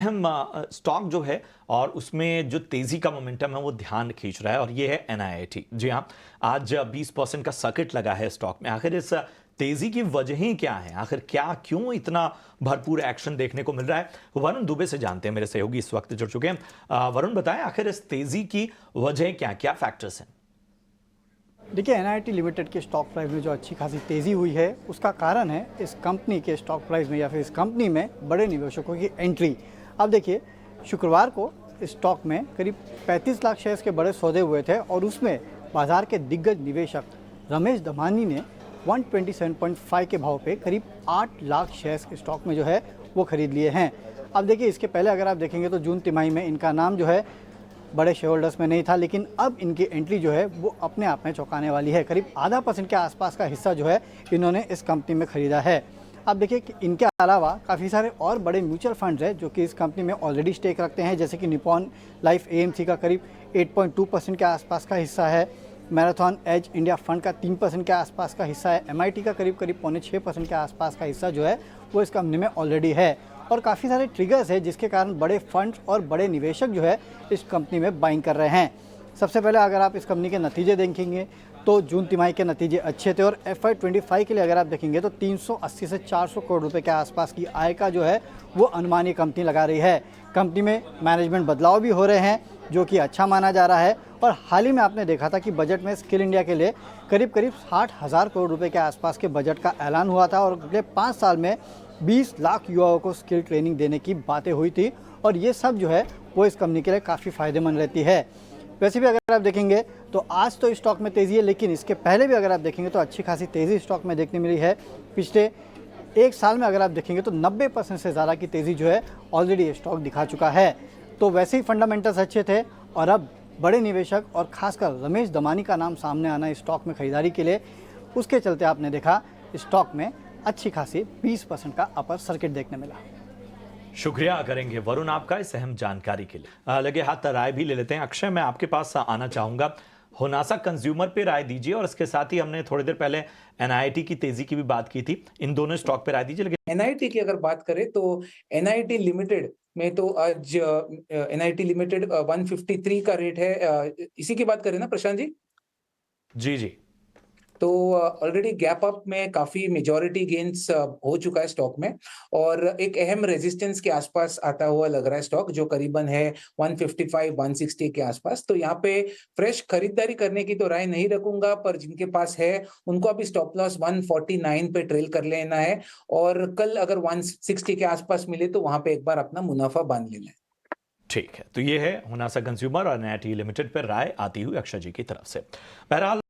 हम स्टॉक जो है और उसमें जो तेजी का मोमेंटम है वो ध्यान खींच रहा है और ये है एनआईआईटी। जी हाँ, आज 20% का सर्किट लगा है स्टॉक में। आखिर इस तेजी की वजहें क्या हैं? आखिर क्या क्यों इतना भरपूर एक्शन देखने को मिल रहा है? वरुण दुबे से जानते हैं, मेरे सहयोगी इस वक्त जुड़ चुके हैं। वरुण बताएं, आखिर इस तेजी की वजह क्या क्या फैक्टर्स हैं? देखिए, एनआईटी लिमिटेड के स्टॉक प्राइस में जो अच्छी खासी तेज़ी हुई है, उसका कारण है इस कंपनी के स्टॉक प्राइस में या फिर इस कंपनी में बड़े निवेशकों की एंट्री। अब देखिए, शुक्रवार को इस स्टॉक में करीब 35 लाख शेयर्स के बड़े सौदे हुए थे और उसमें बाजार के दिग्गज निवेशक रमेश दमानी ने 127.5 के भाव पे करीब 8 लाख शेयर्स के स्टॉक में जो है वो खरीद लिए हैं। अब देखिए, इसके पहले अगर आप देखेंगे तो जून तिमाही में इनका नाम जो है बड़े शेयर होल्डर्स में नहीं था, लेकिन अब इनकी एंट्री जो है वो अपने आप में चौंकाने वाली है। करीब आधा % के आसपास का हिस्सा जो है इन्होंने इस कंपनी में खरीदा है। अब देखिए कि इनके अलावा काफ़ी सारे और बड़े म्यूचुअल फंड्स हैं जो कि इस कंपनी में ऑलरेडी स्टेक रखते हैं, जैसे कि निपॉन लाइफ एएमसी का करीब 8.2% के आसपास का हिस्सा है। मैराथन एज इंडिया फंड का 3% के आसपास का हिस्सा है। एमआईटी का करीब 6% के आसपास का हिस्सा जो है वो इस कंपनी में ऑलरेडी है। और काफ़ी सारे ट्रिगर्स है जिसके कारण बड़े फंड्स और बड़े निवेशक जो है इस कंपनी में बाइंग कर रहे हैं। सबसे पहले अगर आप इस कंपनी के नतीजे देखेंगे तो जून तिमाही के नतीजे अच्छे थे और FY25 के लिए अगर आप देखेंगे तो 380 से 400 करोड़ रुपए के आसपास की आय का जो है वो अनुमान ये कंपनी लगा रही है। कंपनी में मैनेजमेंट बदलाव भी हो रहे हैं जो कि अच्छा माना जा रहा है। और हाल ही में आपने देखा था कि बजट में स्किल इंडिया के लिए करीब 60,000 करोड़ रुपए के आसपास के बजट का ऐलान हुआ था और अगले 5 साल में 20 लाख युवाओं को स्किल ट्रेनिंग देने की बातें हुई थी और ये सब जो है वो इस कंपनी के लिए काफ़ी फ़ायदेमंद रहती है। वैसे भी अगर आप देखेंगे तो आज तो स्टॉक में तेज़ी है, लेकिन इसके पहले भी अगर आप देखेंगे तो अच्छी खासी तेज़ी स्टॉक में देखने मिली है। पिछले एक साल में अगर आप देखेंगे तो 90% से ज़्यादा की तेज़ी जो है ऑलरेडी ये स्टॉक दिखा चुका है। तो वैसे ही फंडामेंटल्स अच्छे थे और अब बड़े निवेशक और खासकर रमेश दमानी का नाम सामने आना इस स्टॉक में खरीदारी के लिए, उसके चलते आपने देखा स्टॉक में अच्छी खासी 20% का अपर सर्किट देखने मिला। शुक्रिया करेंगे वरुण आपका इस अहम जानकारी के लिए। लगे हाथ राय भी ले लेते हैं। अक्षय, मैं आपके पास आना चाहूंगा। होनासा कंज्यूमर पे राय दीजिए और इसके साथ ही हमने थोड़ी देर पहले एनआईटी की तेजी की भी बात की थी। इन दोनों स्टॉक पे राय दीजिए। लेकिन एनआईटी की अगर बात करें तो एनआईटी लिमिटेड में तो आज एनआईटी लिमिटेड 153 का रेट है। इसी की बात करें ना प्रशांत जी? जी जी। तो ऑलरेडी गैप अप में काफी मेजॉरिटी गेन्स हो चुका है स्टॉक में और एक अहम रेजिस्टेंस के आसपास आता हुआ लग रहा है स्टॉक, जो करीबन है 155-160 के आसपास। तो यहाँ पे फ्रेश खरीदारी करने की तो राय नहीं रखूंगा, पर जिनके पास है उनको अभी स्टॉप लॉस 149 पे ट्रेल कर लेना है और कल अगर 160 के आसपास मिले तो वहां पे एक बार अपना मुनाफा बांध लेना है। ठीक है, तो ये है होनासा कंज्यूमर और एनआईटी लिमिटेड पर राय आती हुई अक्षय जी की तरफ से। बहरहाल